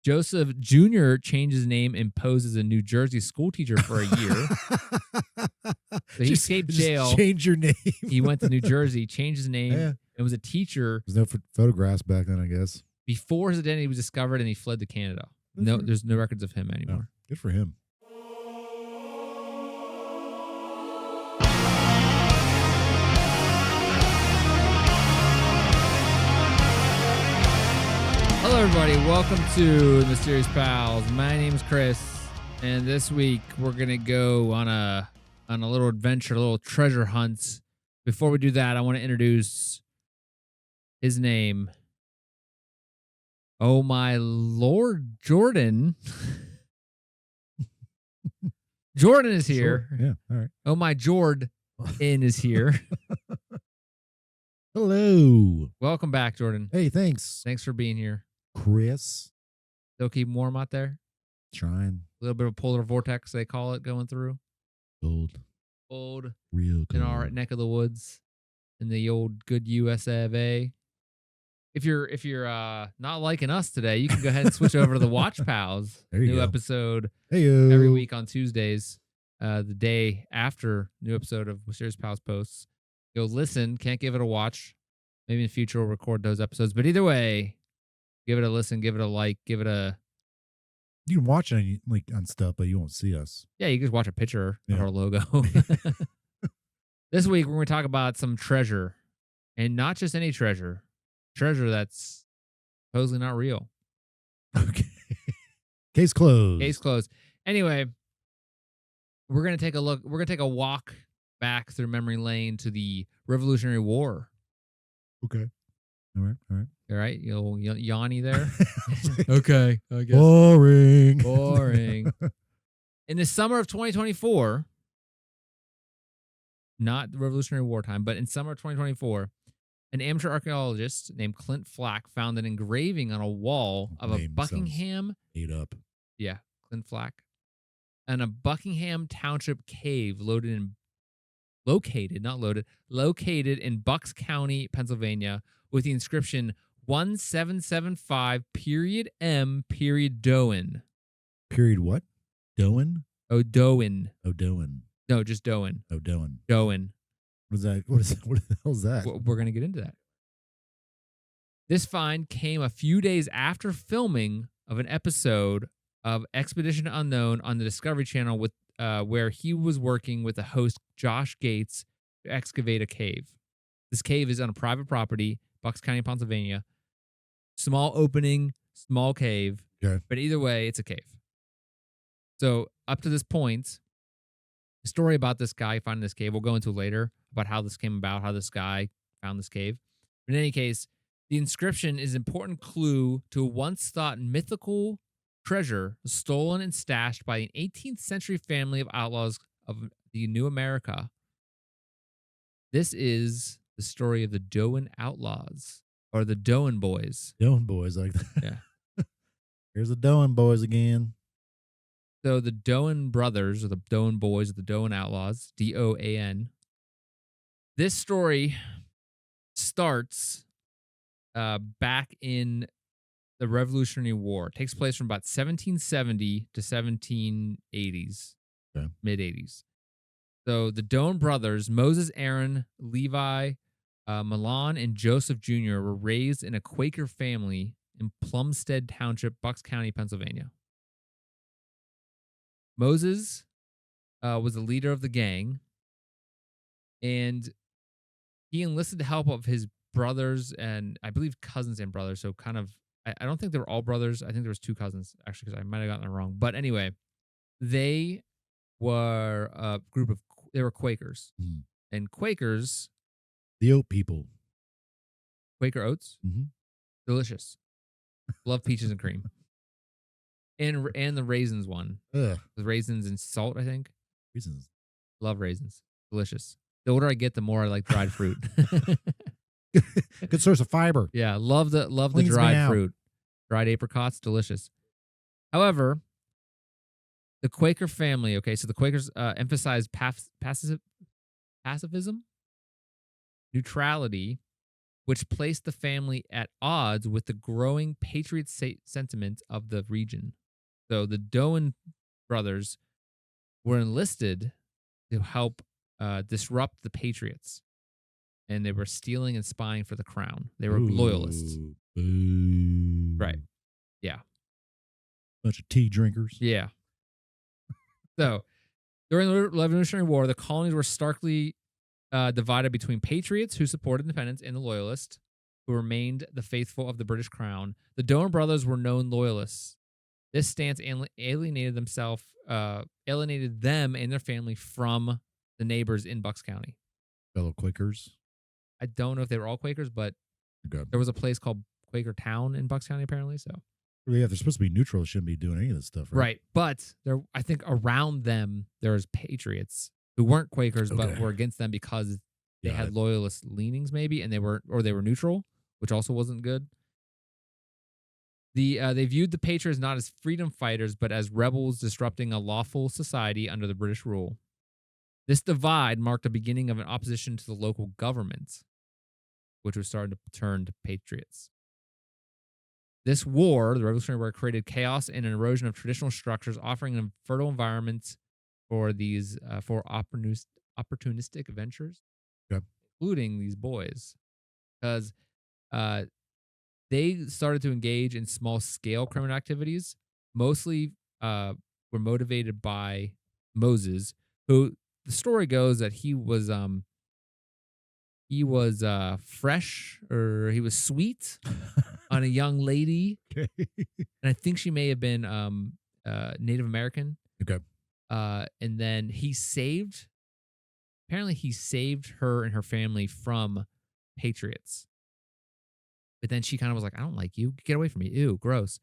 Joseph Jr. changed his name and posed as a New Jersey schoolteacher for a year. So he escaped jail. Just change your name. He went to New Jersey, changed his name, Yeah. and was a teacher. There's no photographs back then, I guess. Before his identity was discovered, and he fled to Canada. There's no records of him anymore. Oh, good for him. Hello, everybody. Welcome to Mysterious Pals. My name is Chris, and this week we're gonna go on a little adventure, a little treasure hunt. Before we do that, I want to introduce his name. Oh my Lord, Jordan. Jordan is here. Sure. Yeah, all right. Oh my Jordan is here. Hello. Welcome back, Jordan. Hey, thanks. Thanks for being here. Chris. Still keep warm out there? Trying. A little bit of polar vortex, they call it, going through. Cold. Real cold. In our neck of the woods, in the old good US of A. If you're not liking us today, you can go ahead and switch over to the Watch Pals. There you New go. episode Hey-o. every week on Tuesdays, the day after new episode of Mysterious Pals posts. Go listen, can't give it a watch. Maybe in the future we'll record those episodes. But either way, give it a listen, give it a like, give it a... You can watch it on stuff, but you won't see us. Yeah, you can just watch a picture of our logo. This week, we're going to talk about some treasure. And not just any treasure. Treasure that's supposedly not real. Okay. Case closed. Case closed. Anyway, we're going to take a look. We're going to take a walk back through memory lane to the Revolutionary War. Okay. All right. All right? You'll Yanni there? Okay. I guess. Boring. In the summer of 2024, not the Revolutionary War time, but in summer of 2024, an amateur archaeologist named Clint Flack found an engraving on a wall of a Buckingham... Made up. Yeah, Clint Flack. And a Buckingham Township cave located in Bucks County, Pennsylvania, with the inscription 1775 M Doan. Period what? Doan? Oh, Doan. Oh, Doan. No, just Doan. Oh, Doan. Doan. What is that? What the hell is that? We're going to get into that. This find came a few days after filming of an episode of Expedition Unknown on the Discovery Channel with where he was working with the host Josh Gates to excavate a cave. This cave is on a private property, Bucks County, Pennsylvania. Small opening, small cave. Okay. But either way, it's a cave. So up to this point, the story about this guy finding this cave, we'll go into later about how this came about, how this guy found this cave. But in any case, the inscription is an important clue to a once thought mythical treasure stolen and stashed by an 18th century family of outlaws of the New America. This is the story of the Doan Outlaws, or the Doan Boys. Doan Boys, like that. Yeah. Here's the Doan Boys again. So the Doan brothers, or the Doan Boys, or the Doan Outlaws, Doan. This story starts back in the Revolutionary War. It takes place from about 1770 to 1780s, okay. Mid-80s. So the Doan brothers, Moses, Aaron, Levi, Milan, and Joseph Jr. were raised in a Quaker family in Plumstead Township, Bucks County, Pennsylvania. Moses was the leader of the gang, and he enlisted the help of his brothers and I believe cousins and brothers. So kind of, I don't think they were all brothers. I think there was two cousins, actually, because I might have gotten it wrong. But anyway, they were a group of, they were Quakers. Mm. And Quakers... The oat people. Quaker oats? Mm-hmm. Delicious. Love peaches and cream. And the raisins one. Ugh. The raisins and salt, I think. Raisins. Love raisins. Delicious. The older I get, the more I like dried fruit. Good source of fiber. Yeah, love the Cleans dried fruit. Dried apricots, delicious. However, the Quaker family, okay, so the Quakers emphasized pacifism, neutrality, which placed the family at odds with the growing patriot sentiment of the region. So the Doan brothers were enlisted to help disrupt the patriots, and they were stealing and spying for the crown. They were loyalists. Ooh, boo. Right. Yeah. Bunch of tea drinkers. Yeah. So during the Revolutionary War, the colonies were starkly divided between patriots who supported independence and the loyalists who remained the faithful of the British crown. The Doan brothers were known loyalists. This stance alienated them and their family from the neighbors in Bucks County. Fellow Quakers. I don't know if they were all Quakers, but Okay. there was a place called Quaker Town in Bucks County, apparently. So Well, yeah, they're supposed to be neutral. They shouldn't be doing any of this stuff, right? right, but there, I think around them there's patriots who weren't Quakers but Okay. were against them because they Got had it. loyalist leanings, maybe, and they were neutral, which also wasn't good. They viewed the patriots not as freedom fighters but as rebels disrupting a lawful society under the British rule. This divide marked the beginning of an opposition to the local government, which was starting to turn to patriots. This war, the Revolutionary War, created chaos and an erosion of traditional structures, offering a fertile environment for these opportunistic ventures, Okay. including these boys, because uh, they started to engage in small scale criminal activities. Mostly were motivated by Moses, who the story goes that he was fresh, or he was sweet on a young lady, Okay. and I think she may have been Native American. Okay. And then apparently he saved her and her family from patriots. But then she kind of was like, I don't like you. Get away from me. Ew, gross.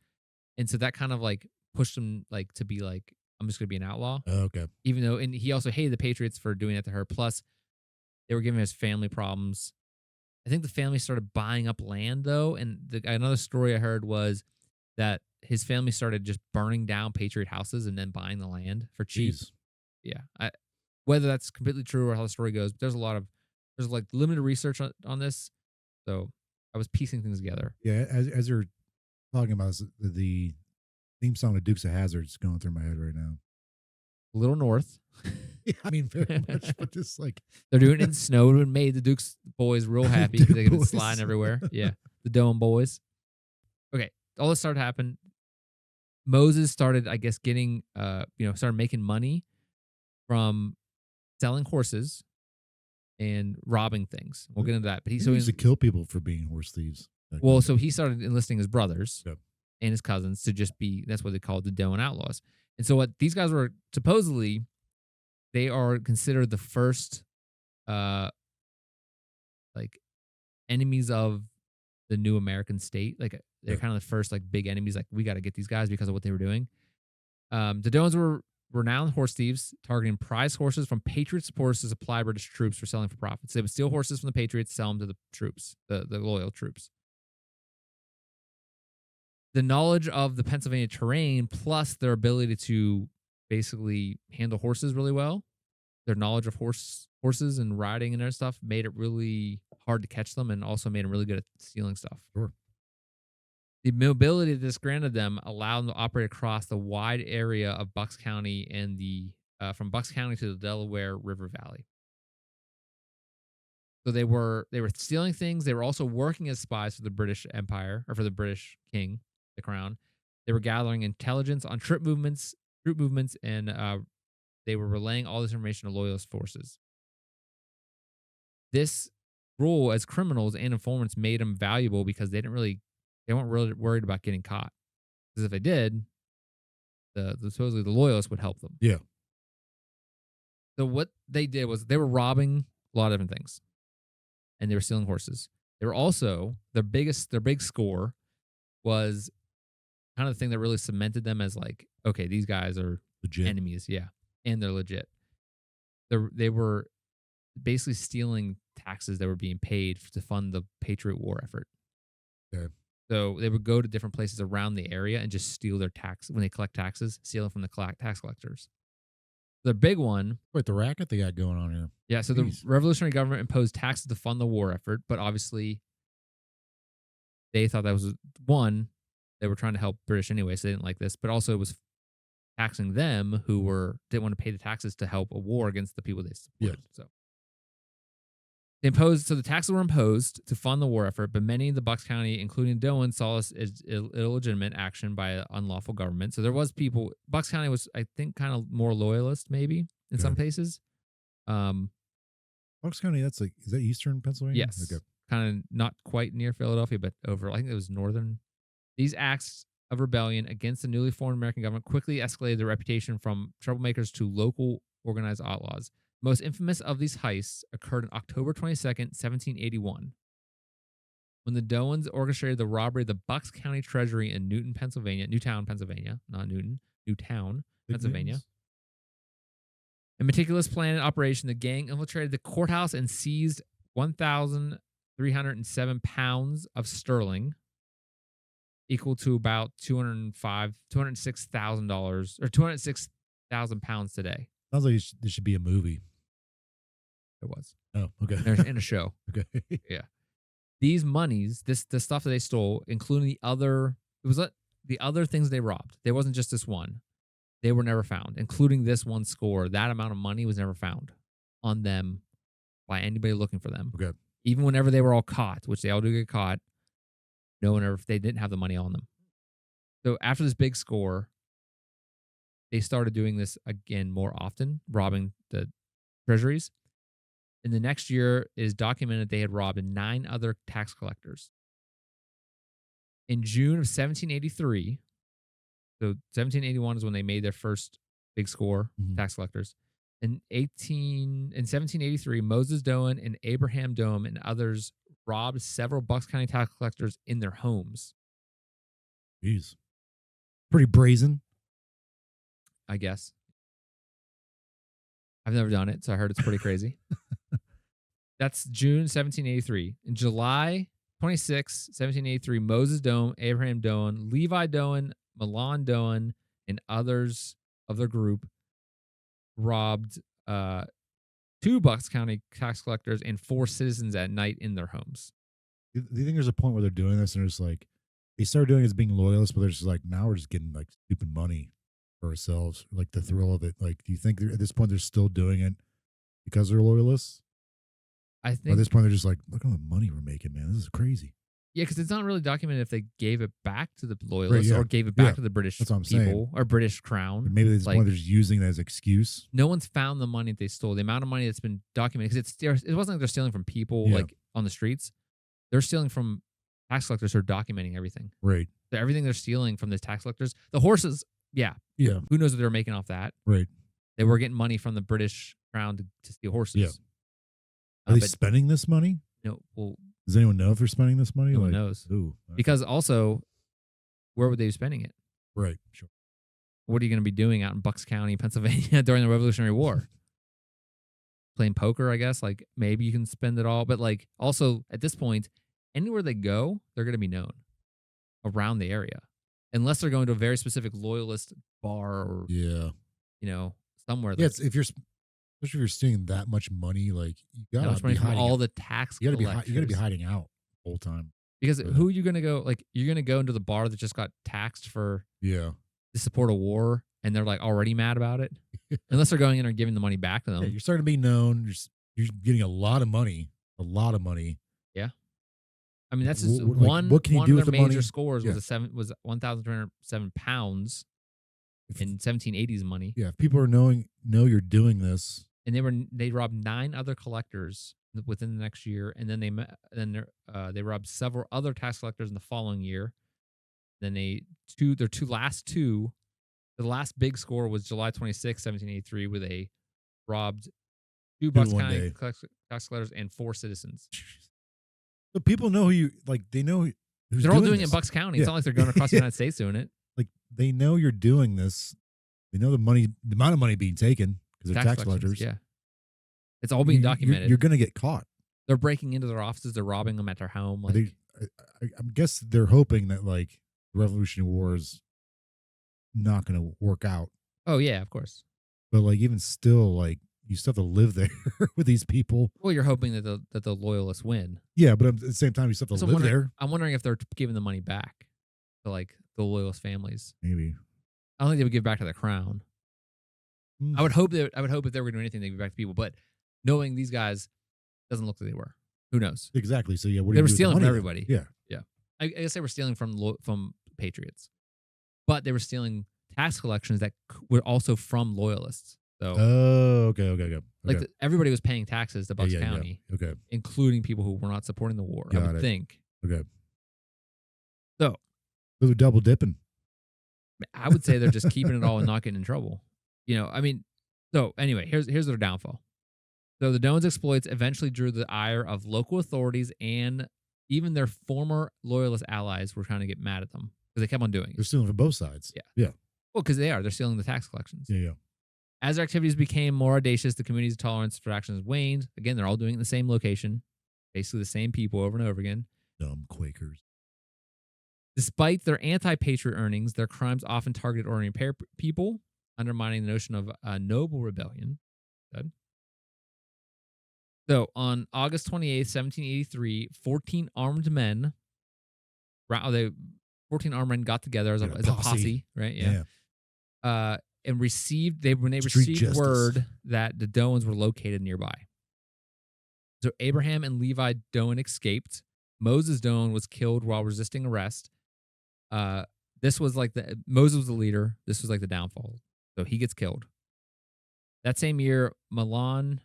And so that kind of like pushed him like to be like, I'm just gonna be an outlaw. Okay. Even though, and he also hated the patriots for doing that to her. Plus, they were giving his family problems. I think the family started buying up land though, and another story I heard was that his family started just burning down patriot houses and then buying the land for cheap. Jeez. Yeah, whether that's completely true or how the story goes, but there's like limited research on this, so I was piecing things together. Yeah, as you're talking about this, the theme song of Dukes of Hazzard is going through my head right now. A little north, Yeah, I mean, very much, but just like they're doing it in snow and made the Duke's boys real happy because they Duke could boys. slide everywhere. Yeah, the Doan boys. Okay, all this started to happen. Moses started, I guess, getting started making money from selling horses and robbing things. We'll get into that. But he used to kill people for being horse thieves. so he started enlisting his brothers Yep. and his cousins to just be, that's what they called the Doan outlaws. And so what these guys were supposedly, they are considered the first like enemies of the new American state. Like they're kind of the first like big enemies. Like we got to get these guys because of what they were doing. The Doans were renowned horse thieves, targeting prize horses from Patriot supporters to supply British troops for selling for profits. They would steal horses from the Patriots, sell them to the troops, the loyal troops. The knowledge of the Pennsylvania terrain, plus their ability to basically handle horses really well, their knowledge of horses and riding and their stuff, made it really hard to catch them, and also made them really good at stealing stuff. Sure. The mobility that this granted them allowed them to operate across the wide area of Bucks County and from Bucks County to the Delaware River Valley. So they were stealing things. They were also working as spies for the British Empire, or for the British king, the crown. They were gathering intelligence on troop movements, and they were relaying all this information to loyalist forces. This role as criminals and informants made them valuable because they weren't really worried about getting caught. Because if they did, supposedly the loyalists would help them. Yeah. So what they did was they were robbing a lot of different things, and they were stealing horses. They were also their big score was kind of the thing that really cemented them as like, okay, these guys are Legit. enemies, yeah, and they're legit. They were basically stealing taxes that were being paid to fund the Patriot War effort. Okay. So they would go to different places around the area and just steal their tax when they collect taxes, steal them from the tax collectors. The big one. Wait, the racket they got going on here. Yeah, so Jeez. the revolutionary government imposed taxes to fund the war effort, but obviously they thought that was one, they were trying to help British anyway, so they didn't like this, but also it was taxing them who didn't want to pay the taxes to help a war against the people they Yeah. supported. So the taxes were imposed to fund the war effort, but many in the Bucks County, including Doan, saw this as illegitimate action by an unlawful government. So there was people. Bucks County was, I think, kind of more loyalist, maybe in some Okay. cases. Bucks County, that's like, is that Eastern Pennsylvania? Yes, Okay. kind of not quite near Philadelphia, but over. I think it was northern. These acts of rebellion against the newly formed American government quickly escalated their reputation from troublemakers to local organized outlaws. The most infamous of these heists occurred on October 22nd, 1781, when the Doans orchestrated the robbery of the Bucks County Treasury in Newtown, Pennsylvania, not Newton, Newtown, Big Pennsylvania. names? A meticulous plan and operation, the gang infiltrated the courthouse and seized 1,307 pounds of sterling, equal to about $206,000 or 206,000 pounds today. Sounds like this should be a movie. It was Oh, okay. in a show. Okay. Yeah. These monies, the stuff that they stole, including the other things they robbed. There wasn't just this one. They were never found, including this one score. That amount of money was never found on them by anybody looking for them. Okay. Even whenever they were all caught, which they all do get caught, they didn't have the money on them. So after this big score, they started doing this again more often, robbing the treasuries. In the next year, it is documented they had robbed 9 other tax collectors. In June of 1783, so 1781 is when they made their first big score, tax collectors. In 1783, Moses Doan and Abraham Doan and others robbed several Bucks County tax collectors in their homes. Jeez. Pretty brazen. I guess. I've never done it, so I heard it's pretty crazy. That's June 1783. In July 26, 1783, Moses Doan, Abraham Doan, Levi Doan, Milan Doan, and others of their group robbed 2 Bucks County tax collectors and 4 citizens at night in their homes. Do you think there's a point where they're doing this and it's like they started doing it as being loyalists, but they're just like, now we're just getting like stupid money for ourselves, like the thrill of it? Like, do you think at this point they're still doing it because they're loyalists? I Or think at this point they're just like, look at the money we're making, man. This is crazy. yeah, because it's not really documented if they gave it back to the loyalists yeah. or gave it back Yeah. to the British That's what I'm saying. people or British crown. But maybe at this Like, point they're just using it as excuse. no one's found the money that they stole. The amount of money that's been documented, because it wasn't like they're stealing from people Yeah. like on the streets. They're stealing from tax collectors who are documenting everything. Right. So everything they're stealing from the tax collectors, the horses, yeah, Yeah. who knows what they were making off that? Right. They were getting money from the British crown to steal horses. Yeah. Are they But spending this money? no, well, Does anyone know if they're spending this money? no one Like, knows. ooh. Because also, where would they be spending it? Right. Sure. What are you going to be doing out in Bucks County, Pennsylvania during the Revolutionary War? Playing poker, I guess. Like, maybe you can spend it all. But, like, also, at this point, anywhere they go, they're going to be known around the area. Unless they're going to a very specific loyalist bar or, Yeah. somewhere. Yeah. That's Especially if you're stealing that much money, like you that gotta much be money from hiding. all the tax You gotta be. You gotta be collectors. hiding out the whole time. Because for who that. are you going to go? Like, you're going to go into the bar that just got taxed for Yeah. to support a war, and they're, like, already mad about it? Unless they're going in and giving the money back to them. Yeah, you're starting to be known. You're getting a lot of money. A lot of money. I mean, that's just Like, what can you one do of with their the major money? scores Yeah. was 1,307 pounds If, in 1780s money, yeah. If people are know you're doing this. and they robbed 9 other collectors within the next year, and then they robbed several other tax collectors in the following year. Then the last big score was July 26, 1783, where they robbed 2 Bucks one County day. tax collectors and 4 citizens. But people know who you like. They know who's They're all doing it this. in Bucks County. Yeah. It's not like they're going across the Yeah. United States doing it. Like they know you're doing this. They know the amount of money being taken because they're tax collections, collectors. yeah. It's all being documented. You're gonna get caught. They're breaking into their offices. They're robbing them at their home. Like, I guess they're hoping that like the Revolutionary War is not going to work out. oh yeah, of course. But like even still, like you still have to live there with these people. Well, you're hoping that the loyalists win. Yeah, but at the same time, you still have So to live there. I'm wondering if they're giving the money back to like the loyalist families. Maybe. I don't think they would give back to the crown. Mm. I would hope if they were going to do anything, they'd give back to people. But knowing these guys, doesn't look like they were. Who knows? Exactly. So yeah, what do They you were do with the stealing money from then? everybody. Yeah. Yeah, I guess they were stealing from patriots, but they were stealing tax collections that were also from loyalists. So, Oh, okay. like everybody was paying taxes to Bucks yeah. County, Okay. including people who were not supporting the war. I Got would it. think. Okay. So, Those are double dipping. I would say they're just keeping it all and not getting in trouble. I mean, so anyway, here's their downfall. So the Doan's exploits eventually drew the ire of local authorities, and even their former loyalist allies were trying to get mad at them because they kept on doing They're it. stealing from both sides. Yeah. Yeah. Well, because they're stealing the tax collections. Yeah. As their activities became more audacious, the community's tolerance for actions waned. Again, they're all doing it in the same location, basically the same people over and over again. Dumb Quakers. Despite their anti-patriot earnings, their crimes often targeted ordinary people, undermining the notion of a noble rebellion. Good. So on August 28th, 1783, 14 armed men got together as a posse, right? Yeah. And when they Street received justice. word that the Doans were located nearby. So Abraham and Levi Doan escaped. Moses Doan was killed while resisting arrest. This was like Moses was the leader. This was like the downfall. So he gets killed. That same year, Milan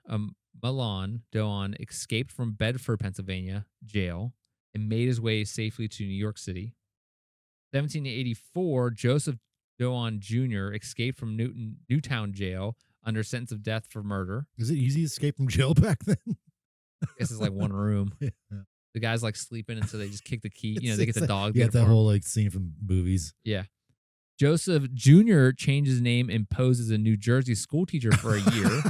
Doan escaped from Bedford, Pennsylvania jail and made his way safely to New York City. 1784, Joseph Doan Jr. escaped from Newtown jail under sentence of death for murder. Is it easy to escape from jail back then? This is like one room. Yeah. The guy's like sleeping, and so they just kick the key. They get the dog. Yeah, that whole like scene from movies. Yeah. Joseph Jr. changed his name and posed as a New Jersey school teacher for a year.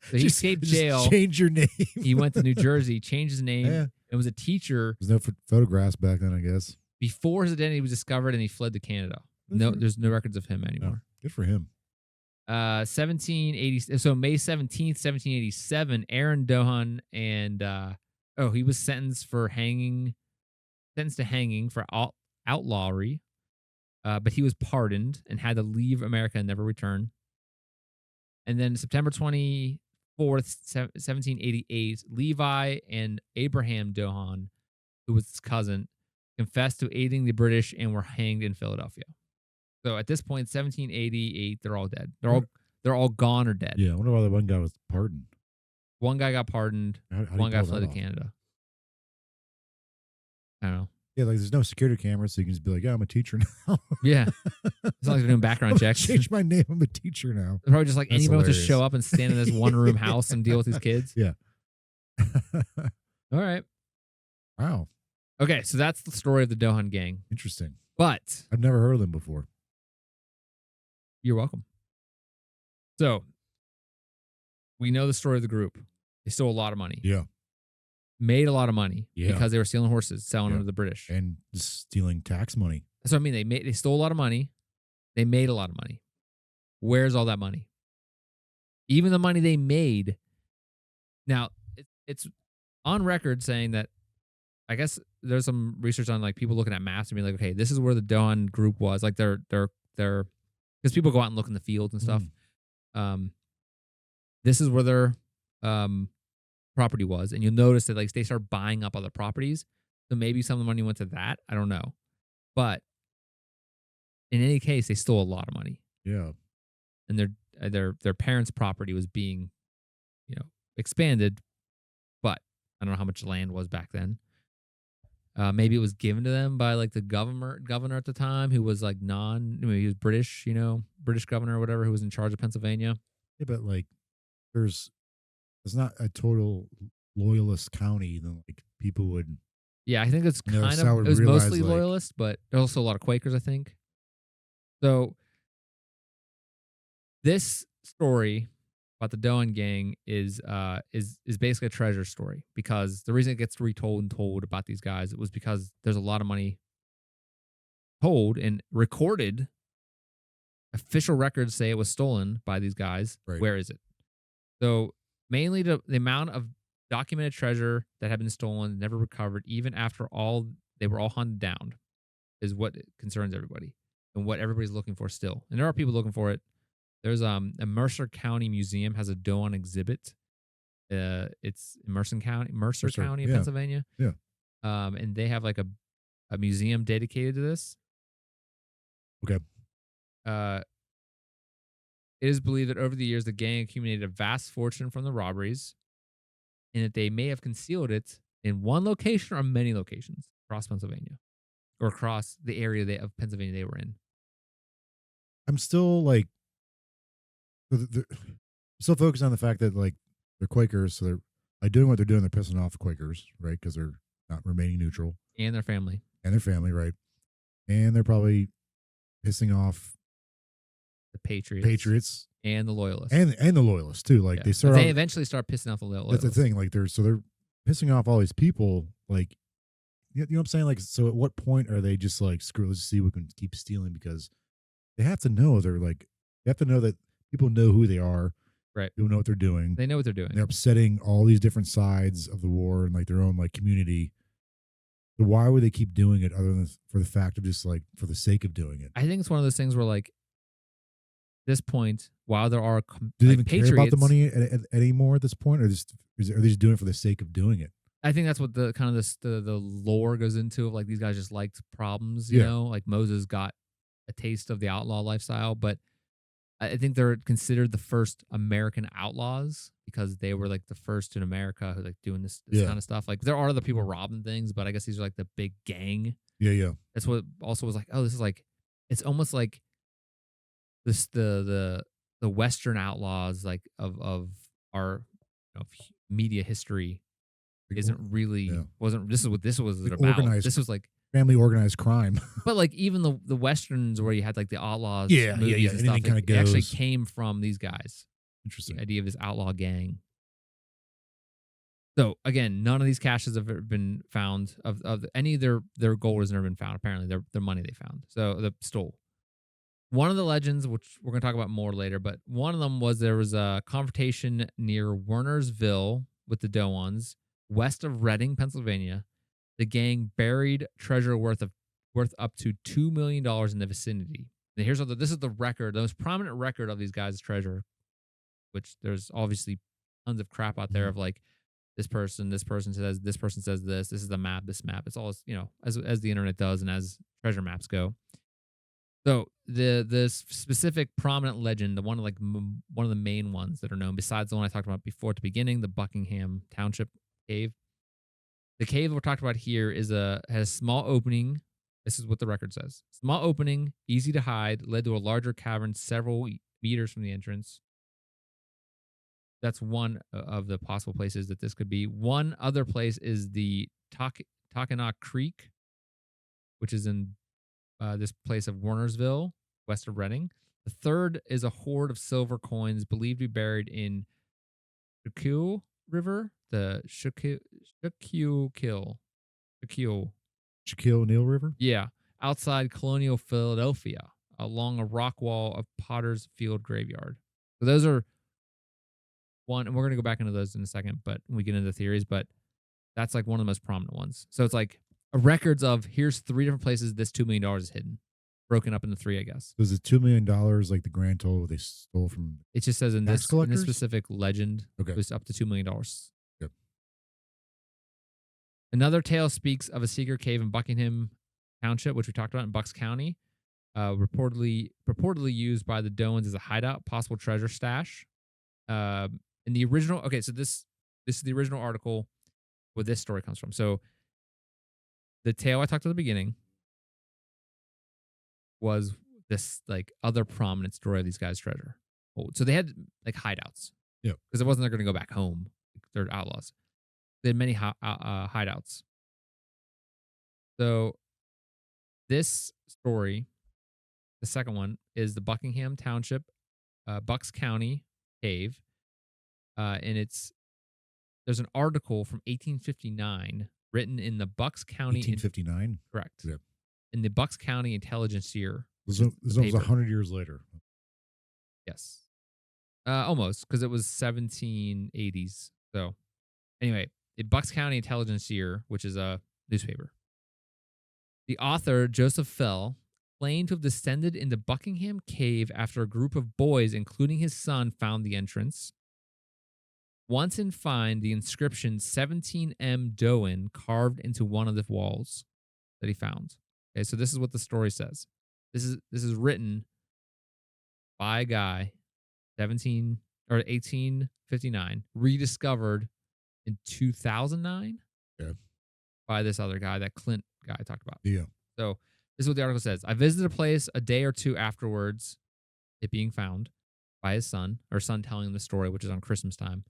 So he escaped jail. Change your name. He went to New Jersey, changed his name, Yeah. and was a teacher. There's no photographs back then, I guess. Before his identity was discovered, and he fled to Canada. There's no records of him anymore. Good for him. 1780. So May 17th, 1787, Aaron Doan and he was sentenced to hanging for outlawry. But he was pardoned and had to leave America and never return. And then September 24th, 1788, Levi and Abraham Doan, who was his cousin, confessed to aiding the British and were hanged in Philadelphia. So at this point, 1788, they're all dead. They're all gone or dead. Yeah, I wonder why the one guy was pardoned. One guy got pardoned. How do you One guy pull fled that to off? Canada. I don't know. Yeah, like there's no security cameras, so you can just be like, "Yeah, I'm a teacher now." Yeah. As long as they're doing background checks. Change my name. I'm a teacher now. They're probably just like That's anybody would just hilarious. show up and stand in this one room house and deal with these kids. Yeah. All right. Wow. Okay, so that's the story of the Doan Gang. Interesting. But I've never heard of them before. you're welcome. So we know the story of the group. They stole a lot of money. Yeah. Made a lot of money Yeah. because they were stealing horses, selling them to the British. And stealing tax money. That's what I mean. They stole a lot of money. They made a lot of money. Where's all that money? Even the money they made. Now, it's on record saying that, I guess there's some research on like people looking at maps and being like, okay, this is where the Doan group was. Like they're because people go out and look in the fields and stuff. This is where their property was, and you'll notice that like they start buying up other properties. So maybe some of the money went to that. I don't know, but in any case, they stole a lot of money. Yeah. And their parents' property was being, expanded, but I don't know how much land was back then. Maybe it was given to them by like the governor at the time, who was like he was British, British governor or whatever, who was in charge of Pennsylvania. Yeah, but like it's not a total loyalist county, then like people would. Yeah, I think it's No, kind so I of, would it was realize, mostly like- loyalist, but there's also a lot of Quakers, I think. So this story about the Doan Gang is basically a treasure story, because the reason it gets retold and told about these guys was because there's a lot of money told and recorded. Official records say it was stolen by these guys. Right. Where is it? So mainly the amount of documented treasure that had been stolen, never recovered, even after all they were all hunted down, is what concerns everybody and what everybody's looking for still. And there are people looking for it. There's a Mercer County Museum has a Doan exhibit. It's in Mercer Mercer. County of Yeah. Pennsylvania. Yeah. And they have like a museum dedicated to this. Okay. Uh, it is believed that over the years the gang accumulated a vast fortune from the robberies, and that they may have concealed it in one location or many locations across Pennsylvania or across the area of Pennsylvania they were in. I'm still like, still focused on the fact that like they're Quakers, so they're like doing what they're doing. They're pissing off the Quakers, right? Because they're not remaining neutral And their family. and their family, right? And they're probably pissing off The Patriots. Patriots And the Loyalists. and the Loyalists too. Like Yeah. they But start they off, eventually start pissing off the Loyalists. that's the thing. Like they're pissing off all these people. Like you know what I'm saying? Like so, at what point are they just like screw? Let's see, we can keep stealing because they have to know they're like they have to know that people know who they are. Right. People know what they're doing. They know what they're doing. They're upsetting all these different sides of the war and like their own like community. So why would they keep doing it other than for the fact of just like for the sake of doing it? I think it's one of those things where, like, this point, while there are Do they like even Patriots, care about the money anymore at this point, or just are they just doing it for the sake of doing it? I think that's what the kind of the lore goes into of like these guys just liked problems, you Yeah. know, like Moses got a taste of the outlaw lifestyle, but I think they're considered the first American outlaws because they were like the first in America who like doing this Yeah. kind of stuff. Like there are other people robbing things, but I guess these are like the big gang. Yeah, yeah. That's what also was like, oh, this is like it's almost like this the Western outlaws like of our media history Like, isn't really yeah. wasn't this is what this was Like about. organized This was like family organized crime. but like even the westerns where you had like the outlaws Yeah, movies yeah. and Anything stuff, kinda it actually goes. came from these guys. Interesting. The idea of this outlaw gang. So again, none of these caches have ever been found of any of their gold has never been found. Apparently, their money they found. So they stole. One of the legends, which we're going to talk about more later, but one of them was there was a confrontation near Wernersville with the Doans, west of Reading, Pennsylvania. The gang buried treasure worth up to $2 million in the vicinity. And here's what this is the record, the most prominent record of these guys' treasure, which there's obviously tons of crap out there Mhm. of like this person says this is the map, this map. It's all as the internet does and as treasure maps go. So the specific prominent legend, the one like one of the main ones that are known, besides the one I talked about before at the beginning, the Buckingham Township cave. The cave we're talking about here has a small opening. This is what the record says: small opening, easy to hide, led to a larger cavern several meters from the entrance. That's one of the possible places that this could be. One other place is the Takana Creek, which is in this place of Wernersville, west of Reading. The third is a hoard of silver coins believed to be buried in Schuylkill River, the Schuylkill. Shaquille O'Neal River? Yeah, outside colonial Philadelphia, along a rock wall of Potter's Field Graveyard. So those are one, and we're gonna go back into those in a second, but when we get into the theories, but that's like one of the most prominent ones. So it's like a records of here's three different places this $2 million is hidden, broken up into three, I guess. Was it $2 million like the grand total they stole from? It just says in Tax this collectors? specific legend, Okay. it was up to $2 million. Yep. Another tale speaks of a secret cave in Buckingham Township, which we talked about in Bucks County, reportedly used by the Doans as a hideout, possible treasure stash. In the original, okay, so this is the original article where this story comes from. So the tale I talked at the beginning was this like other prominent story of these guys' treasure. So they had like hideouts. Yeah. Because it wasn't they're going to go back home. They're outlaws. They had many hideouts. So this story, the second one, is the Buckingham Township, Bucks County cave. And there's an article from 1859 written in the Bucks County. 1859? Correct. Yeah. In the Bucks County Intelligencer. This was 100 years later. Yes. Almost, because it was 1780s. So anyway, the Bucks County Intelligencer, which is a newspaper. The author, Joseph Fell, claimed to have descended into Buckingham Cave after a group of boys, including his son, found the entrance. Once in find, the inscription 17M Doan carved into one of the walls that he found. Okay, so this is what the story says. This is written by a guy, 17 or 1859, rediscovered in 2009 Yeah. by this other guy, that Clint guy I talked about. Yeah. So this is what the article says. I visited a place a day or two afterwards, it being found by his son, or son telling him the story, which is on Christmas time.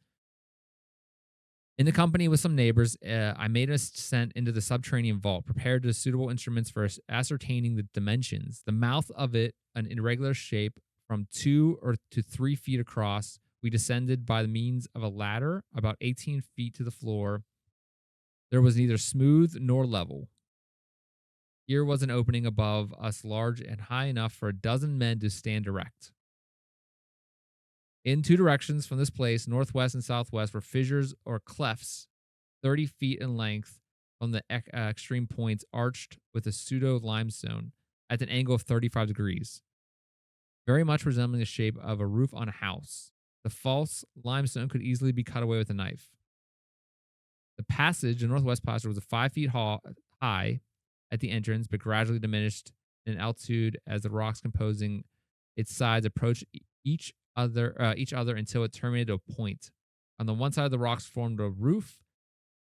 In the company with some neighbors, I made an ascent into the subterranean vault, prepared the suitable instruments for ascertaining the dimensions. The mouth of it, an irregular shape from 2 or to 3 feet across. We descended by the means of a ladder about 18 feet to the floor. There was neither smooth nor level. Here was an opening above us, large and high enough for a dozen men to stand erect. In two directions from this place, northwest and southwest, were fissures or clefts 30 feet in length from the extreme points, arched with a pseudo limestone at an angle of 35 degrees, very much resembling the shape of a roof on a house. The false limestone could easily be cut away with a knife. The passage, the northwest passage, was 5 feet high at the entrance, but gradually diminished in altitude as the rocks composing its sides approached each other until it terminated at a point. On the one side of the rocks formed a roof,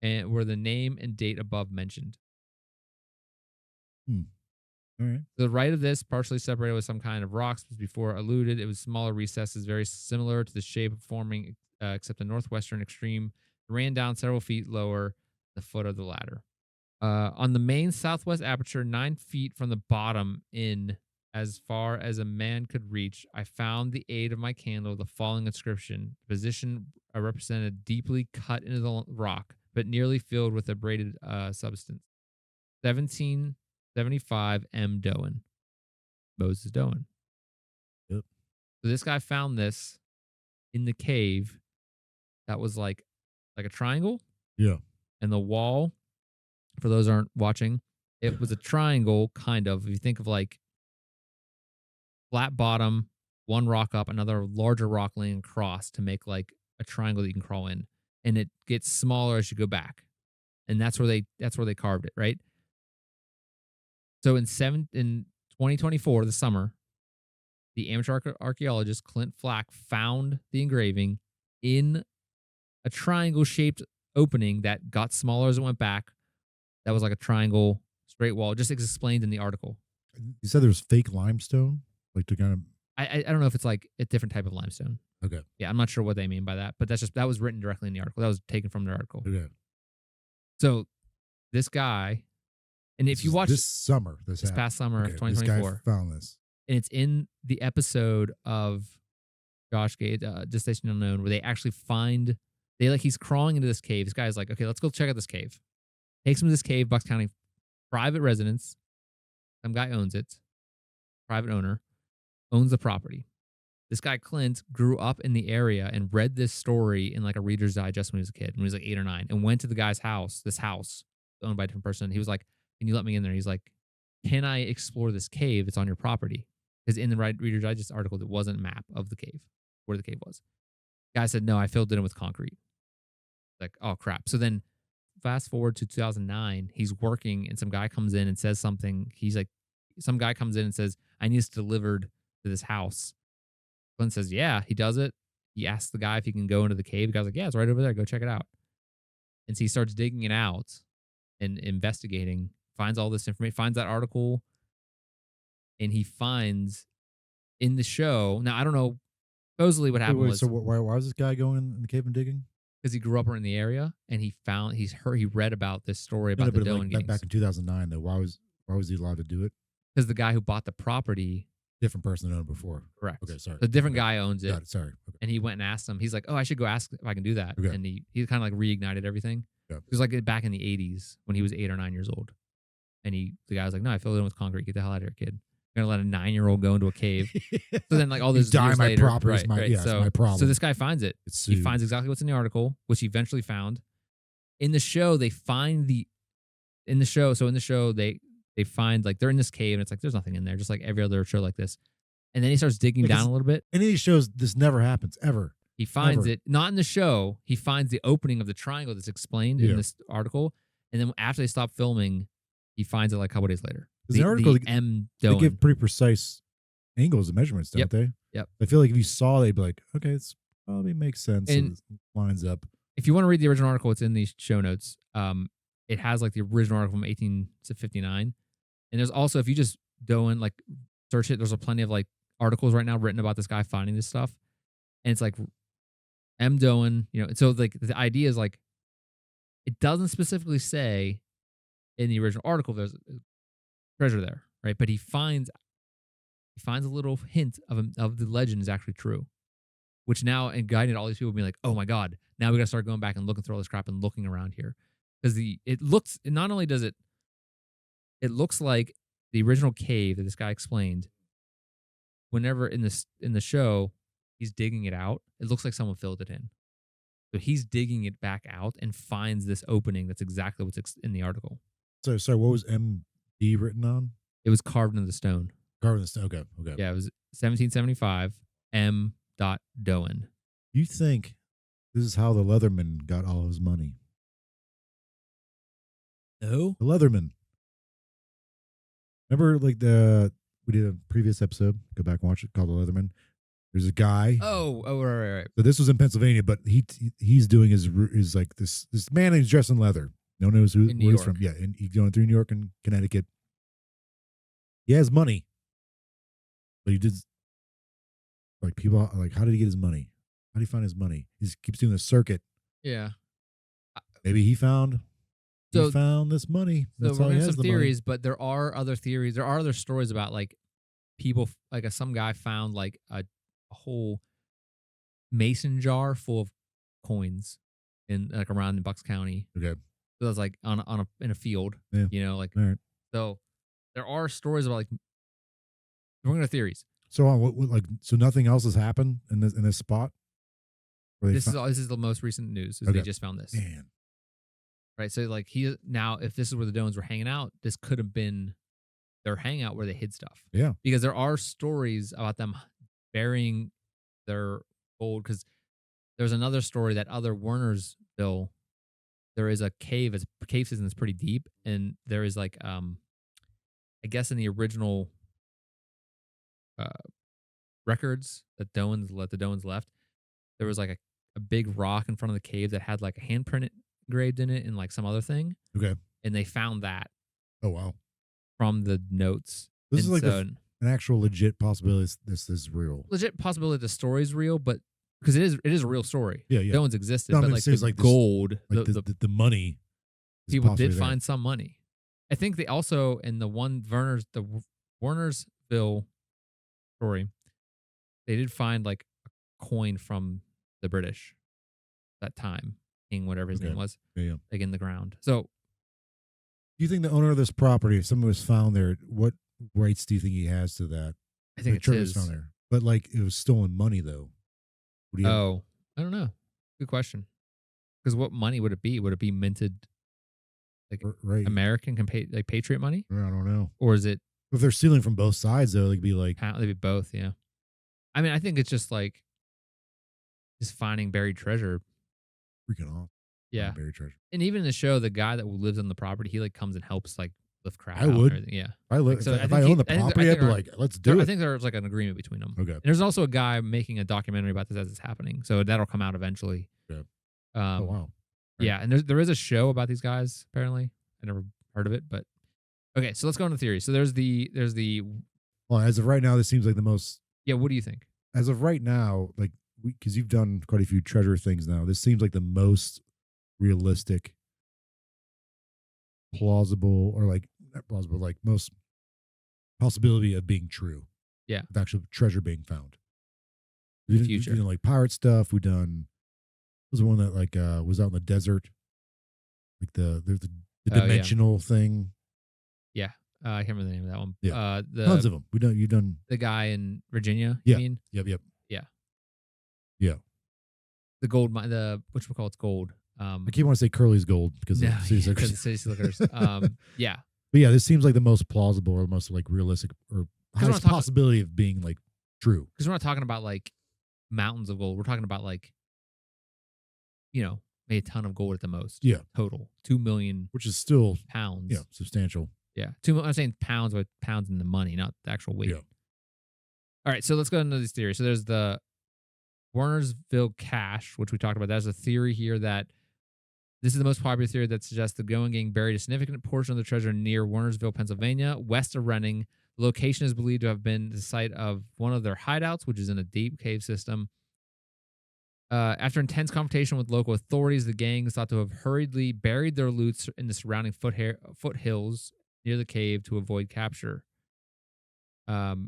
and were the name and date above mentioned. Hmm. All right. To the right of this, partially separated with some kind of rocks, was before alluded. It was smaller recesses, very similar to the shape of forming, except the northwestern extreme ran down several feet lower the foot of the ladder. On the main southwest aperture, 9 feet from the bottom in as far as a man could reach, I found the aid of my candle the following inscription. The position represented deeply cut into the rock, but nearly filled with a braided substance. 1775 M. Doan. Moses Doan. Yep. So this guy found this in the cave that was like a triangle. Yeah. And the wall, for those who aren't watching, it was a triangle, kind of. If you think of like flat bottom, one rock up, another larger rock laying across to make like a triangle that you can crawl in. And it gets smaller as you go back. And that's where they carved it, right? So in 2024, the summer, the amateur archaeologist Clint Flack found the engraving in a triangle shaped opening that got smaller as it went back. That was like a triangle straight wall, just explained in the article. You said there was fake limestone, like to kind of. I don't know if it's like a different type of limestone. Okay. Yeah, I'm not sure what they mean by that, but that was written directly in the article. That was taken from the article. Okay. So this guy, and if you watch this summer, this past summer of 2024, this guy found this, and it's in the episode of Josh Gate, Destination Unknown, where they actually find he's crawling into this cave. This guy's like, okay, let's go check out this cave. Takes him to this cave, Bucks County, private residence. Some guy owns it. Private owner owns the property. This guy Clint grew up in the area and read this story in like a Reader's Digest when he was a kid, when he was like 8 or 9, and went to the guy's house. This house owned by a different person. He was like, "Can you let me in there?" He's like, "Can I explore this cave? It's on your property." Because in the Reader's Digest article, there wasn't a map of the cave, where the cave was. The guy said, "No, I filled it in with concrete." Like, oh crap. So then fast forward to 2009, he's working and some guy comes in and says something. He's like, some guy comes in and says, "I need this delivered to this house." Clint says, "Yeah," he does it. He asks the guy if he can go into the cave. The guy's like, "Yeah, it's right over there. Go check it out." And so he starts digging it out and investigating, finds all this information, finds that article, and he finds in the show. Now, I don't know, supposedly what happened was, so why was this guy going in the cave and digging? because he grew up in the area and he read about this story about the Doan gangs. Back in 2009, though, why was he allowed to do it? Because the guy who bought the property, different person than owned before. Correct. Okay, sorry. The different guy owns it. Got it. Sorry. Okay. And he went and asked him. He's like, "Oh, I should go ask if I can do that." Okay. And he kind of like reignited everything. Yeah. It was like back in the 80s when he was 8 or 9 years old. And the guy was like, "No, I filled it in with concrete. Get the hell out of here, kid." gonna let a 9-year-old go into a cave. So then, like, all You those die, years my later, property is right, my right. it's my So problem. this guy finds it. It's He sued. finds exactly what's in the article, which he eventually found. In the show, they find the in the show. So in the show, they find like they're in this cave, and it's like there's nothing in there, just like every other show like this. And then he starts digging Yeah, 'cause down a little bit. any of these shows, this never happens ever. He finds Never. it not in the show. He finds the opening of the triangle that's explained in Yeah. this article, and then after they stop filming, he finds it like a couple days later. Because the article, The M they Doan. give pretty precise angles and measurements, don't Yep. they? Yep. I feel like if you saw, they'd be like, okay, it's probably makes sense. And It lines up. If you want to read the original article, it's in the show notes. It has like the original article from 1859, and there's also if you just go and like search it, there's a plenty of like articles right now written about this guy finding this stuff, and it's like M. Doan, So like the idea is like it doesn't specifically say in the original article there's treasure there, right? But he finds a little hint of the legend is actually true, which now and guided all these people being like, oh my god, now we got to start going back and looking through all this crap and looking around here because not only does it looks like the original cave that this guy explained. Whenever in the show he's digging it out, it looks like someone filled it in. So he's digging it back out and finds this opening that's exactly what's in the article. So, sorry, what was MD written on? It was carved into the stone. Carved in the stone. Okay. Yeah, it was 1775. M. Doan. You think this is how the Leatherman got all his money? No. The Leatherman. Remember, like we did a previous episode. Go back and watch it. Called The Leatherman. There's a guy. Oh, right. So this was in Pennsylvania, but he's doing his like this man who's dressed in leather. No one knows where he's from. Yeah, and he's going through New York and Connecticut. He has money, but he did like people like how did he get his money? How did he find his money? He just keeps doing the circuit. Yeah. Maybe he found this money. That's so how we're he going to has some the theories, money. but there are other theories. There are other stories about like people like some guy found like a whole mason jar full of coins in like around in Bucks County. Okay. So that's like in a field. Yeah. Like all right. so there are stories about like we're going to theories. So so nothing else has happened in this spot? This is the most recent news. They just found this. Man. Right. So like if this is where the Doans were hanging out, this could have been their hangout where they hid stuff. Yeah. Because there are stories about them burying their gold. Because there's another story that other Wernersville, there is a cave. Cave system that's pretty deep, and there is like I guess in the original records that the Doans left, there was like a big rock in front of the cave that had like a handprint engraved in it and like some other thing. Okay. And they found that. Oh wow. From the notes. This is like an actual legit possibility. This is real. Legit possibility the story's real, but because it is a real story. Yeah, yeah. Doan's existed, No, but like the gold, like the money. People did find some money. I think they also in the Wernersville story, they did find like a coin from the British that time, King whatever his name was, yeah, like in the ground. So, do you think the owner of this property, if someone was found there, what rights do you think he has to that? I think it's his. Found there, but like it was stolen money though. I don't know. Good question. Because what money would it be? Would it be minted? Like American like Patriot money? I don't know. Or is it? If they're stealing from both sides, though, they'd be like they'd be both. Yeah. I mean, I think it's just like just finding buried treasure. Freaking off. Yeah. Buried treasure. And even in the show, the guy that lives on the property, he like comes and helps like lift crap. I would. Yeah. If I own the property, I'd be like, let's do it. I think there's like an agreement between them. Okay. And there's also a guy making a documentary about this as it's happening, so that'll come out eventually. Yeah. Oh wow. Right. Yeah, and there is a show about these guys. Apparently, I never heard of it, but okay. So let's go into theory. So there's the. Well, as of right now, this seems like the most. Yeah. What do you think? As of right now, like because you've done quite a few treasure things now, this seems like the most realistic, plausible, or like not plausible, like most possibility of being true. Yeah. Of actual treasure being found. We've done like pirate stuff. We've done. Was the one that like was out in the desert, like the dimensional thing. Yeah, I can't remember the name of that one. Yeah. Tons The of them. We done. You done. the guy in Virginia, you Yeah. mean? Yep. Yep. Yeah. Yeah. The gold mine, the whatchamacallit's gold. I keep wanting to say Curly's gold because No, of City yeah, Slickers. because the city slickers. Yeah. But yeah, this seems like the most plausible or the most like realistic or we're not highest talking- possibility of being like true. Because we're not talking about like mountains of gold. We're talking about like, maybe a ton of gold at the most. Yeah. Total 2 million Which is still pounds. substantial. Yeah. I'm saying pounds, but pounds in the money, not the actual weight. Yeah. All right. So let's go into these theories. So there's the Wernersville cache, which we talked about. That's a theory here that this is the most popular theory that suggests the Doan Gang buried a significant portion of the treasure near Wernersville, Pennsylvania, west of Renning. The location is believed to have been the site of one of their hideouts, which is in a deep cave system. After intense confrontation with local authorities, the gang is thought to have hurriedly buried their loot in the surrounding foothills near the cave to avoid capture. No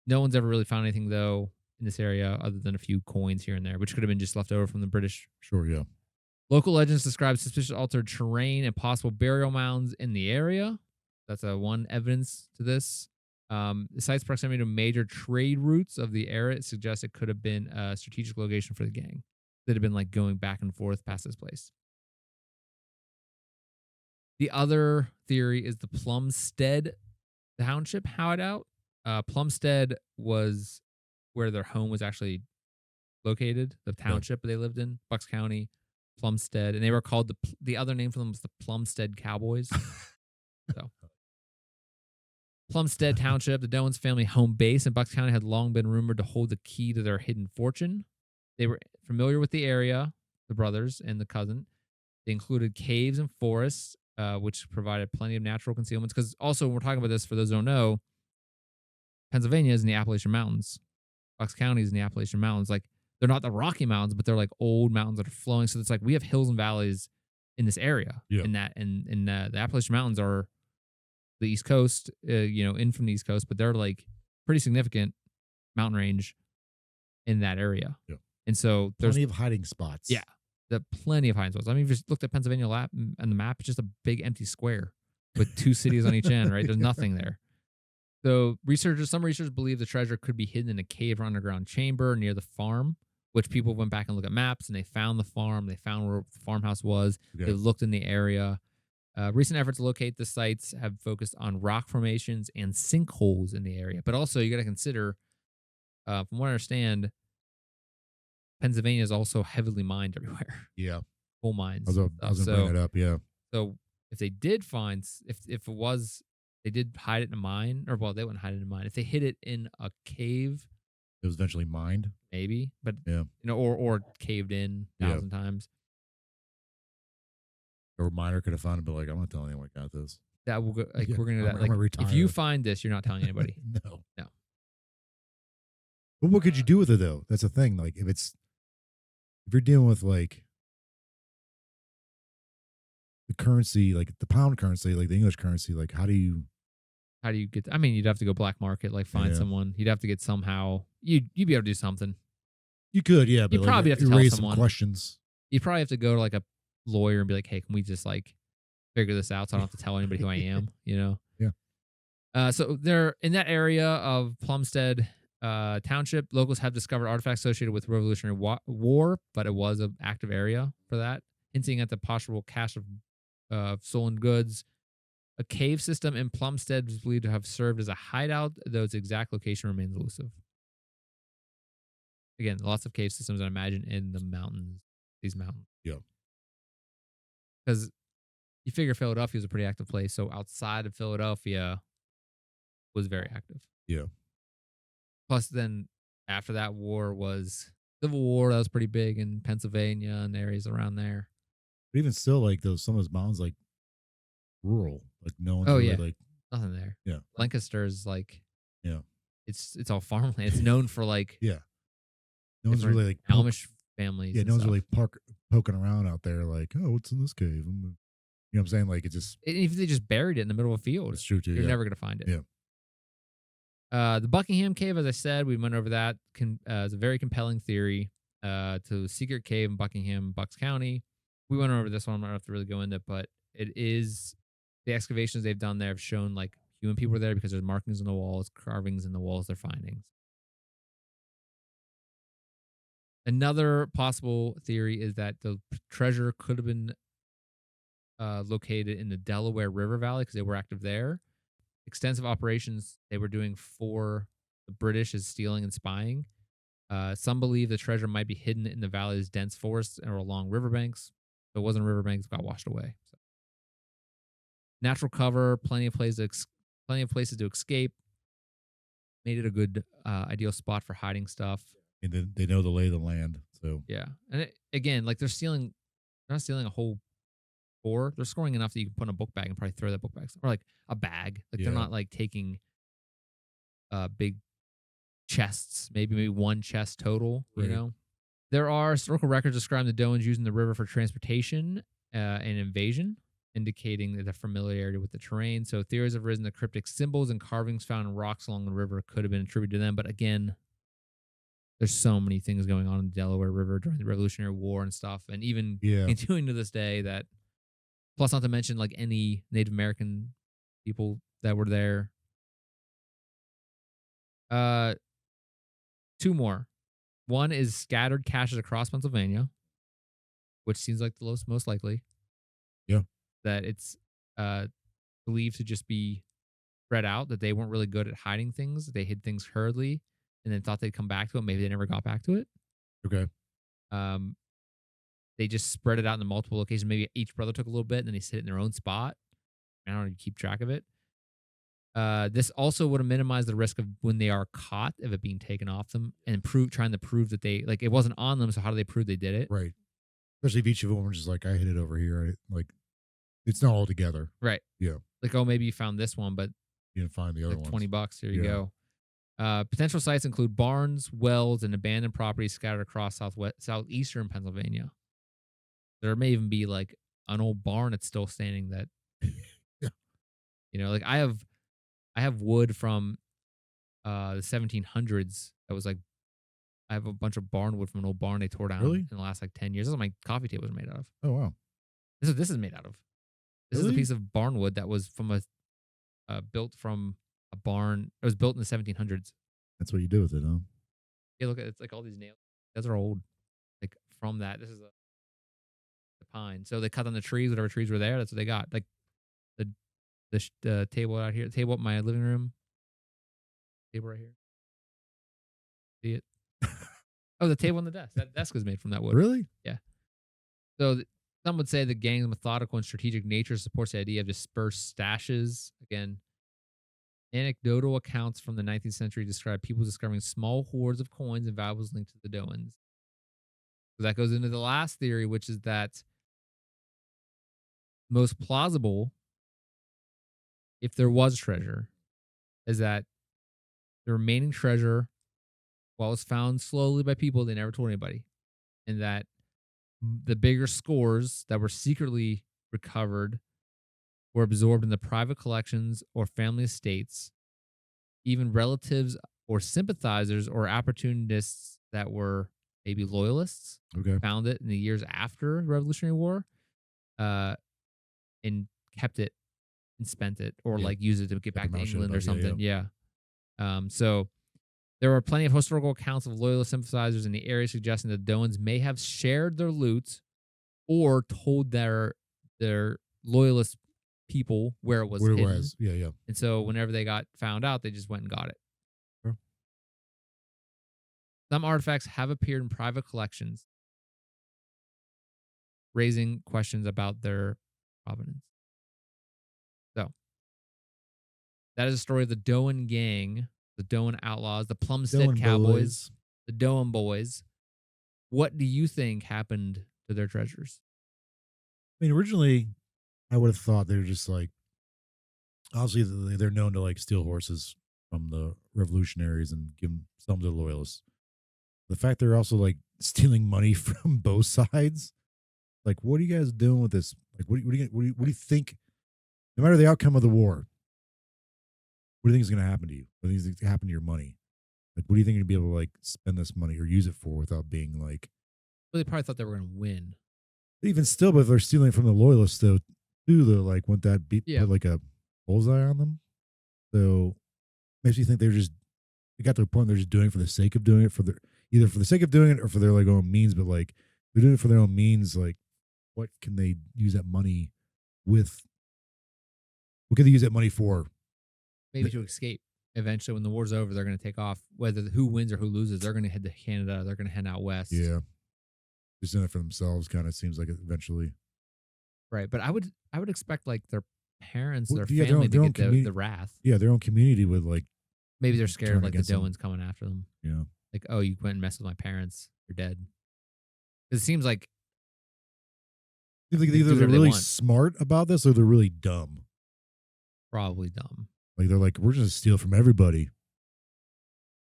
one's ever really found anything, though, in this area other than a few coins here and there, which could have been just left over from the British. Sure, yeah. Local legends describe suspicious altered terrain and possible burial mounds in the area. That's one evidence to this. The site's proximity to major trade routes of the area suggests it could have been a strategic location for the gang that had been like going back and forth past this place. The other theory is the Plumstead Township hideout. Plumstead was where their home was actually located, the township they lived in, Bucks County, Plumstead, and they were called the other name for them was the Plumstead Cowboys. So Plumstead Township, the Doan's family home base in Bucks County, had long been rumored to hold the key to their hidden fortune. They were familiar with the area, the brothers and the cousin. They included caves and forests, which provided plenty of natural concealments. Because also, when we're talking about this, for those who don't know, Pennsylvania is in the Appalachian Mountains. Bucks County is in the Appalachian Mountains. Like, they're not the Rocky Mountains, but they're like old mountains that are flowing. So it's like we have hills and valleys in this area. Yeah. The Appalachian Mountains are the East Coast, in from the East Coast, but they're like pretty significant mountain range in that area. Yeah. And so there's plenty of hiding spots. Yeah. Plenty of hiding spots. I mean, if you just looked at Pennsylvania on the map, it's just a big empty square with two cities on each end, right? There's nothing there. So some researchers believe the treasure could be hidden in a cave or underground chamber near the farm, which people went back and looked at maps and they found the farm. They found where the farmhouse was. Okay. They looked in the area. Recent efforts to locate the sites have focused on rock formations and sinkholes in the area. But also, you got to consider, from what I understand, Pennsylvania is also heavily mined everywhere. Yeah. Coal mines. I was going to bring it up, yeah. So if they did find, if it was, they did hide it in a mine, or well, they wouldn't hide it in a mine. If they hid it in a cave, it was eventually mined. Maybe, but yeah, or caved in 1,000 times. Or a miner could have found it, but like, I'm not telling anyone I got this. That will go. Like Yeah, we're gonna do I'm that. Like gonna retire. if you find this, you're not telling anybody. No. No. But what could you do with it though? That's the thing. Like if you're dealing with like the currency, like the pound currency, like the English currency, like how do you get? I mean, you'd have to go black market, like find Yeah. someone. You'd have to get somehow. You'd be able to do something. You could, yeah, but You'd probably have to you tell raise someone. some questions. You'd probably have to go to like a lawyer and be like, "Hey, can we just like figure this out so I don't have to tell anybody who I am?" You know? Yeah. So they're in that area of Plumstead Township. Locals have discovered artifacts associated with Revolutionary War, but it was an active area for that, hinting at the possible cache of stolen goods. A cave system in Plumstead is believed to have served as a hideout, though its exact location remains elusive. Again, lots of cave systems, I imagine, in the mountains, these mountains. Yeah. Because you figure Philadelphia is a pretty active place, so outside of Philadelphia was very active. Yeah. Plus, then after that war was Civil War. That was pretty big in Pennsylvania and areas around there. But even still, like some of those mountains, like rural, like no one's really, like nothing there. Yeah. Lancaster's like Yeah. it's all farmland. It's known for like yeah. No one's different really like Amish families. Yeah, and no one's stuff. really poking around out there like, oh, what's in this cave? You know what I'm saying? Like, it just And if they just buried it in the middle of a field, it's true too. you're Yeah. never gonna find it. Yeah. The Buckingham Cave, as I said, we went over that. Is a very compelling theory to a secret cave in Buckingham, Bucks County. We went over this one. I don't have to really go into it, but it is the excavations they've done there have shown like human people were there because there's markings on the walls, carvings in the walls they're finding. Another possible theory is that the treasure could have been located in the Delaware River Valley because they were active there. Extensive operations they were doing for the British is stealing and spying. Some believe the treasure might be hidden in the valley's dense forests or along riverbanks. If it wasn't riverbanks, it got washed away. So. Natural cover, plenty of places to escape. Made it a good, ideal spot for hiding stuff. And then they know the lay of the land. So Yeah, and again, like they're not stealing a whole score. They're scoring enough that you can put in a book bag and probably throw that book bag or like a bag. Like they're yeah, not like taking big chests, maybe one chest total. You right. know, there are historical records describing the Doans using the river for transportation and invasion, indicating the familiarity with the terrain. So theories have risen that cryptic symbols and carvings found in rocks along the river could have been attributed to them. But again, there's so many things going on in the Delaware River during the Revolutionary War and stuff, and even Yeah. continuing to this day. That plus, not to mention like any Native American people that were there. Uh, two more. One is scattered caches across Pennsylvania, which seems like the most likely. Yeah. That it's uh, believed to just be spread out, that they weren't really good at hiding things. They hid things hurriedly and then thought they'd come back to it. Maybe they never got back to it. Okay. Um, they just spread it out into multiple locations. Maybe each brother took a little bit and then they sit in their own spot. I don't know, keep track of it. This also would have minimized the risk of when they are caught of it being taken off them and trying to prove that they like it wasn't on them. So how do they prove they did it? Right. Especially if each of them were just like, I hit it over here. Like, it's not all together. Right. Yeah. Like, oh, maybe you found this one, but You didn't find the other like ones. $20. Here you Yeah. go. Potential sites include barns, wells, and abandoned properties scattered across southeastern Pennsylvania. There may even be like an old barn that's still standing that, Yeah. like I have wood from the 1700s that was like I have a bunch of barn wood from an old barn they tore down Really? in the last like 10 years. That's what my coffee table was made out of. Oh, wow. This is made out of. This is a Really? piece of barn wood that was from built from a barn. It was built in the 1700s. That's what you do with it, huh? Yeah, look at it's like all these nails. Those are old. Like from that. This is the pine. So they cut down the trees, whatever trees were there. That's what they got. Like the the table out here, the table up in my living room, table right here. See it? Oh, the table on the desk. That desk was made from that wood. Really? Yeah. So some would say the gang's methodical and strategic nature supports the idea of dispersed stashes. Again, anecdotal accounts from the 19th century describe people discovering small hoards of coins and valuables linked to the Doans. So that goes into the last theory, which is that most plausible, if there was treasure, is that the remaining treasure, while it was found slowly by people, they never told anybody, and that the bigger scores that were secretly recovered were absorbed in the private collections or family estates. Even relatives or sympathizers or opportunists that were maybe loyalists Okay. found it in the years after the Revolutionary War, uh, and kept it and spent it, or Yeah. like used it to get Kept back their to mouth shut England or about it. Yeah, something. Yeah. So there are plenty of historical accounts of loyalist sympathizers in the area suggesting that Doans may have shared their loot or told their loyalist people where it was Where it hidden. was. Yeah, yeah. And so whenever they got found out, they just went and got it. Sure. Some artifacts have appeared in private collections, raising questions about their provenance. So that is a story of the Doan Gang, the Doan Outlaws, the Plumstead Doan Cowboys, boys. the Doan Boys. What do you think happened to their treasures? I mean, originally, I would have thought they were just like, obviously, they're known to like steal horses from the revolutionaries and give them some to the loyalists. The fact they're also like stealing money from both sides, like, what are you guys doing with this? Like, what do you think? No matter the outcome of the war, what do you think is going to happen to you? What do you think is going to happen to your money? Like, what do you think you're going to be able to like spend this money or use it for without being like, Well, they probably thought they were going to win. even still, but if they're stealing from the loyalists, though, too, though, like, wouldn't that be Yeah. put like a bullseye on them? So makes you think they got to a point they're just doing it for the sake of doing it for their either for the sake of doing it or for their like own means. But like they're doing it for their own means. Like what can they use that money with? What can they use that money for? Maybe to escape. Eventually, when the war's over, they're going to take off. Whether who wins or who loses, they're going to head to Canada. They're going to head out west. Yeah, just in it for themselves. Kind of seems like it eventually. Right. But I would expect like their parents, Well, their yeah, family to their own get community. the wrath. Yeah, their own community would like Maybe they're scared of turn like the against them. Doans coming after them. You know, Like, oh, you went and messed with my parents. You're dead. 'Cause it seems like they either do they're whatever they really want. smart about this or they're really dumb. Probably dumb. Like they're like, we're just gonna steal from everybody,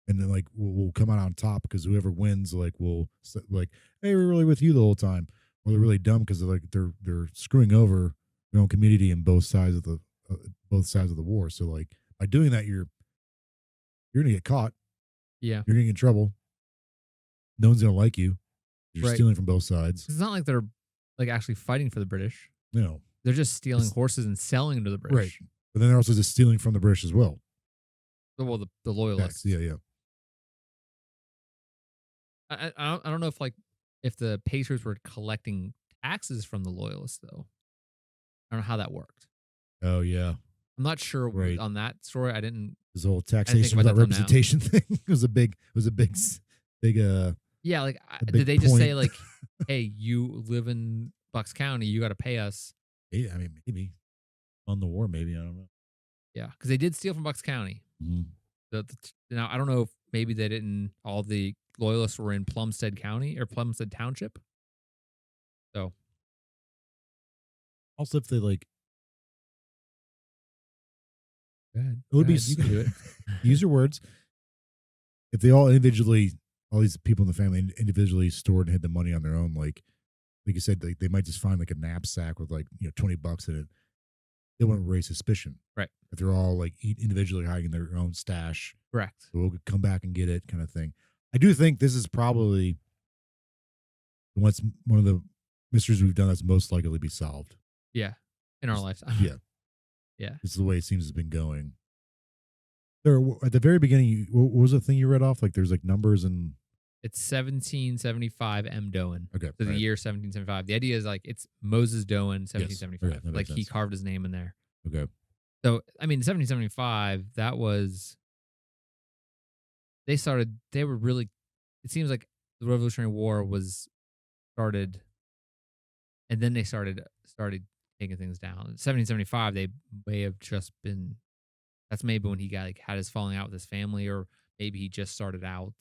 and then like we'll come out on top because whoever wins, like, will like, hey, we're really with you the whole time. Well, they're really dumb because they're screwing over their own community in both sides of the war. So like by doing that, you're gonna get caught. Yeah. You're gonna get in trouble. No one's gonna like you. You're Right. stealing from both sides. It's not like they're like actually fighting for the British. No, They're just stealing It's- horses and selling them to the right. British. But then they're also just stealing from the British as well. Well, the loyalists. Yeah. I don't know if like if the Patriots were collecting taxes from the loyalists though. I don't know how that worked. Oh yeah. I'm not sure Right. on that story. I didn't. This whole think taxation about without that till now. representation thing was a big Yeah, like a did big they just say point. like, "Hey, you live in Bucks County, you got to pay us." Yeah, I mean, maybe on the war, maybe I don't know. Yeah, because they did steal from Bucks County. Mhm. Now I don't know if maybe they didn't. All the loyalists were in Plumstead County or Plumstead Township. So Also, if they like, go ahead, it would be you can do it. use your words. If they all individually, all these people in the family individually stored and hid the money on their own, like you said, they might just find like a knapsack with like $20 in it. They wouldn't raise suspicion, Right. if they're all like individually hiding their own stash. Correct. So we'll come back and get it, kind of thing. I do think this is probably what's one of the mysteries we've done that's most likely to be solved. Yeah, in our lifetime. Yeah, Yeah. this is the way it seems to have been going. There, at the very beginning, what was the thing you read off? Like, there's like numbers and It's 1775 M. Doan. okay, So the right. year 1775. The idea is like it's Moses Doan, 1775. Okay, that Like makes he sense. carved his name in there. Okay, So I mean, 1775. That was they started. They were really. It seems like the Revolutionary War was started, and then they started taking things down. 1775. They may have just been. That's maybe when he got like had his falling out with his family, or maybe he just started out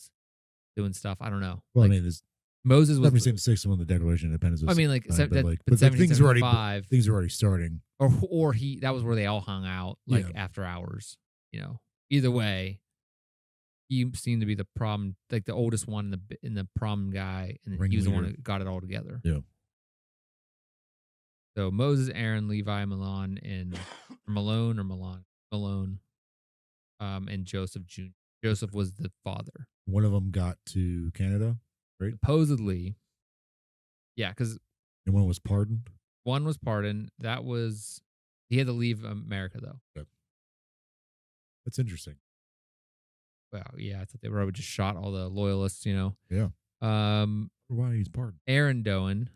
doing stuff. I don't know. well, Like, I mean, there's Moses was. 1776 when the Declaration of Independence was. I mean, like, signed, but like, but like things are already 1775, things are already starting. or he that was where they all hung out, like Yeah. after hours. Either way, he seemed to be the problem, like the oldest one in the problem guy, and then he was the one Ringleader. that got it all together. Yeah. So Moses, Aaron, Levi, Milan, and Malone, and Joseph Jr. Joseph was the father. One of them got to Canada, right? Supposedly, yeah, because And one was pardoned. one was pardoned. He had to leave America though. That's interesting. Well, yeah, I thought they were just shot all the loyalists. Yeah. Why he's pardoned? Aaron Doan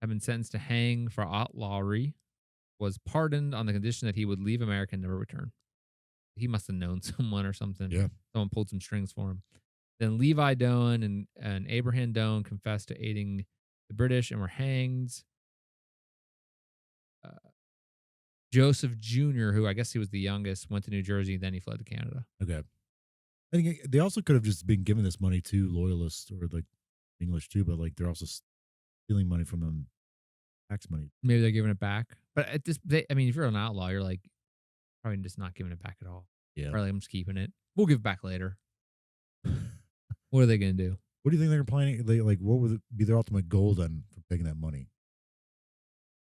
had been sentenced to hang for outlawry, was pardoned on the condition that he would leave America and never return. He must have known someone or something. Yeah. Someone pulled some strings for him. Then Levi Doan and Abraham Doan confessed to aiding the British and were hanged. Joseph Jr., who I guess he was the youngest, went to New Jersey. Then he fled to Canada. Okay. I think they also could have just been giving this money to loyalists or like English too, but like they're also stealing money from them, tax money. Maybe they're giving it back. But I mean, if you're an outlaw, you're like probably just not giving it back at all. Yeah. Or like, I'm just keeping it. We'll give it back later. What are they going to do? What do you think they're planning? Like, what would be their ultimate goal then from taking that money?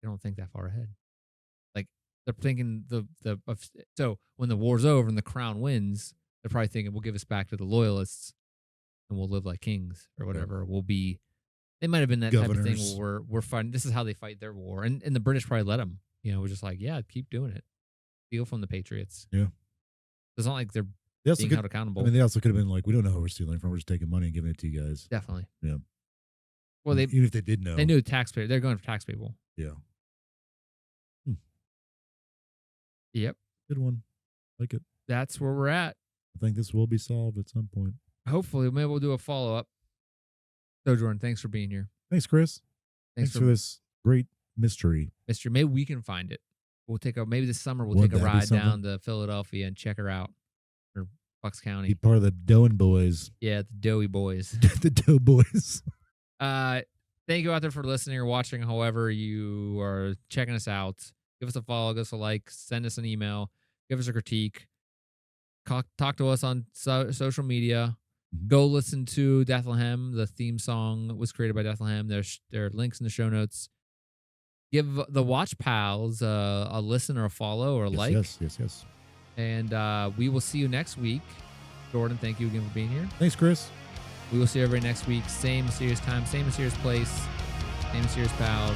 They don't think that far ahead. Like they're thinking so when the war's over and the crown wins, they're probably thinking we'll give us back to the loyalists and we'll live like kings or whatever. We'll be. They might have been that type of thing Governors. where we're fighting. This is how they fight their war, and the British probably let them. We're just like, yeah, keep doing it. Steal from the Patriots. Yeah. It's not like they're They also being could, held accountable. I mean, they also could have been like, we don't know who we're stealing from. We're just taking money and giving it to you guys. Definitely. Yeah. Well, Even if they did know. they knew taxpayer. They're going for tax people. Yeah. Yep. Good one. Like it. That's where we're at. I think this will be solved at some point. Hopefully, maybe we'll do a follow up. So, Jordan, thanks for being here. Thanks, Chris. Thanks for this great mystery. Maybe we can find it. We'll maybe this summer we'll Wouldn't take a that be ride down something? to Philadelphia and check her out, or Bucks Be County. part of the Doan boys. Yeah, the Doughy boys. The Doe boys. Thank you out there for listening or watching. However, you are checking us out. Give us a follow, give us a like, send us an email, give us a critique. Talk to us on social media. Mhm. Go listen to Bethlehem. The theme song was created by Bethlehem. There are links in the show notes. Give the Watch Pals a listen or a follow or a like. Yes. And we will see you next week. Jordan, thank you again for being here. Thanks, Chris. We will see everybody next week. Same mysterious time, same mysterious place, same mysterious pals.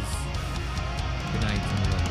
Good night.